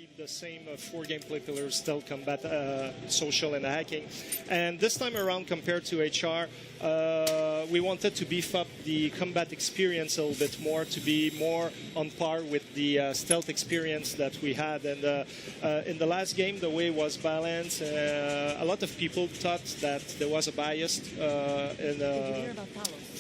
keep the same four gameplay pillars: stealth, combat, social, and hacking. And this time around, compared to HR, we wanted to beef up the combat experience a little bit more, to be more on par with the stealth experience that we had. And in the last game, the way it was balanced, a lot of people thought that there was a bias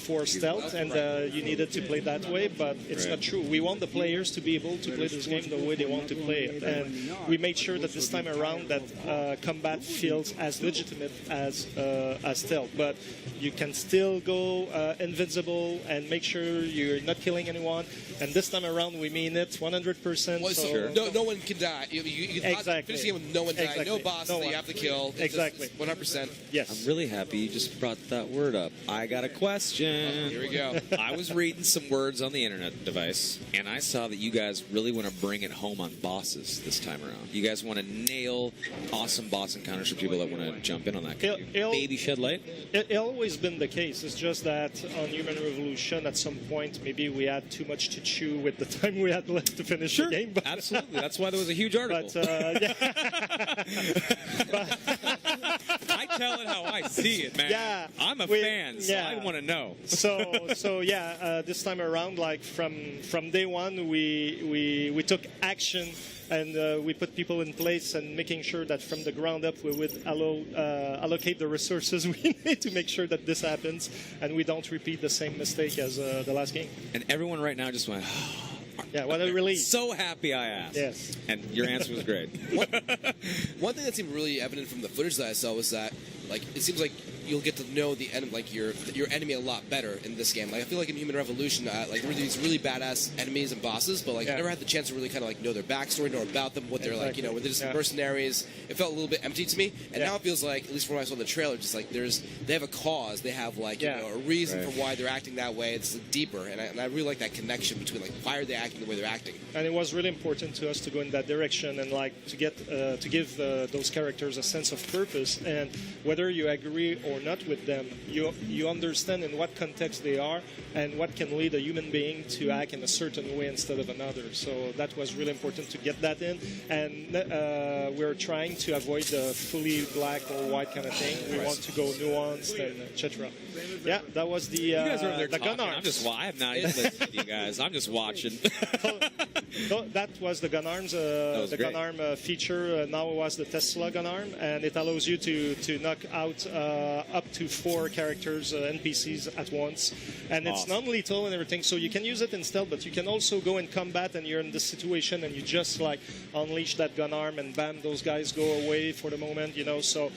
for stealth, and you needed to play that way, but it's not true. We want the players to be able to play this game the way they want to play it, and we made sure that this time around that combat feels as legitimate as stealth, but you can still go invincible and make sure you're not killing anyone. And this time around, we mean it 100%. Well, so no one can die. You exactly. Finish the game with no one dying. Exactly. No boss that you have to kill. It's exactly. 100%. Yes. I'm really happy you just brought that word up. I got a question. Here we go. I was reading some words on the internet device, and I saw that you guys really want to bring it home on bosses this time around. You guys want to nail awesome boss encounters for people that want to jump in on that. Can you maybe shed light? It's always been the case. It's just that on Human Revolution, at some point, maybe we had too much to chew with the time we had left to finish the game. But absolutely. That's why there was a huge article. But, yeah. I tell it how I see it, man. Yeah, I'm a fan, so I want to know. So yeah, this time around, like from day one, we took action, and we put people in place, and making sure that from the ground up we would allocate the resources we need to make sure that this happens, and we don't repeat the same mistake as the last game. And everyone right now just went, yeah, what a relief. So happy I asked. Yes. And your answer was great. One thing that seemed really evident from the footage that I saw was that, like, it seems like you'll get to know the your enemy a lot better in this game. Like, I feel like in Human Revolution, like, there were these really badass enemies and bosses, but like I never had the chance to really kind of like know their backstory, know about them, what they're like, you know, were they just mercenaries? It felt a little bit empty to me, and now it feels like, at least from what I saw in the trailer, just like they have a cause, they have like you know, a reason for why they're acting that way. It's like, deeper, and I really like that connection between like why are they acting the way they're acting. And it was really important to us to go in that direction, and like to get to give those characters a sense of purpose, and whether you agree or not with them, you understand in what context they are and what can lead a human being to act in a certain way instead of another. So that was really important to get that in, and we're trying to avoid the fully black or white kind of thing. We want to go nuanced and etc. Yeah, that was the you guys are over there the talking. gun arms. I have not even listened to you guys. I'm just watching. That was the gun arms. The gun arm feature now was the Tesla gun arm, and it allows you to knock out up to 4 characters, NPCs at once, and it's non-lethal and everything. So you can use it in stealth, but you can also go in combat, and you're in this situation, and you just like unleash that gun arm, and bam, those guys go away for the moment, you know. So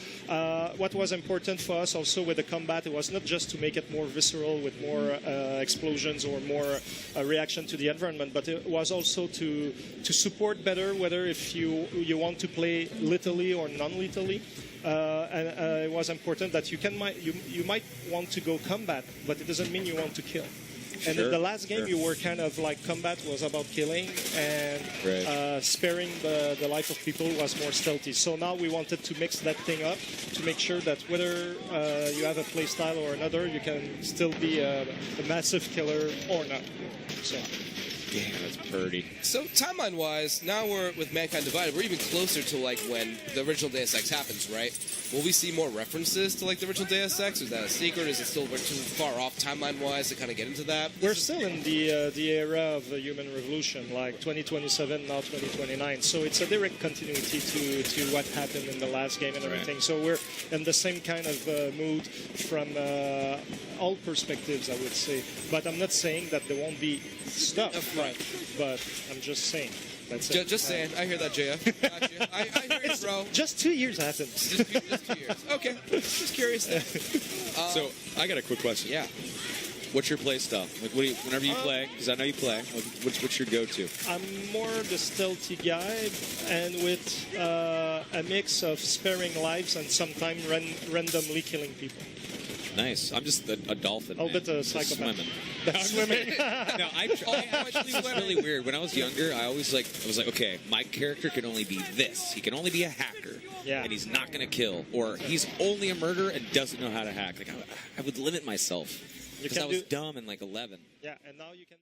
what was important for us also with the combat, it was not just to make it more visceral with more explosions or more reaction to the environment, but it was also to support better whether if you want to play lethally or non-lethally. And it was important that you might want to go combat, but it doesn't mean you want to kill. And in the last game, you were kind of like combat was about killing, and sparing the life of people was more stealthy. So now we wanted to mix that thing up to make sure that whether you have a play style or another, you can still be a massive killer or not. So. Damn, that's pretty. So timeline-wise, now we're with Mankind Divided. We're even closer to like when the original Deus Ex happens, right? Will we see more references to like the original Deus Ex? Or is that a secret? Is it still too far off timeline-wise to kind of get into that? We're still in the era of the Human Revolution, like 2027, now 2029. So it's a direct continuity to what happened in the last game and everything. So we're in the same kind of mood from all perspectives, I would say. But I'm not saying that there won't be stuff, but I'm just saying. That's it. Just saying. I hear that, JF. Gotcha. I hear it, bro. Just 2 years happened. Just 2 years. Okay. Just curious then. So I got a quick question. Yeah. What's your play style? Like, whenever you play, because I know you play, what's your go-to? I'm more the stealthy guy, and with a mix of sparing lives and sometimes randomly killing people. Nice. I'm just a dolphin. A bit of psychopath. Swimming. Swimming. No, I actually was really weird. When I was younger, I was like, okay, my character can only be this. He can only be a hacker. Yeah. And he's not going to kill. Or he's only a murderer and doesn't know how to hack. Like I would limit myself. Because I was dumb in like 11. Yeah, and now you can...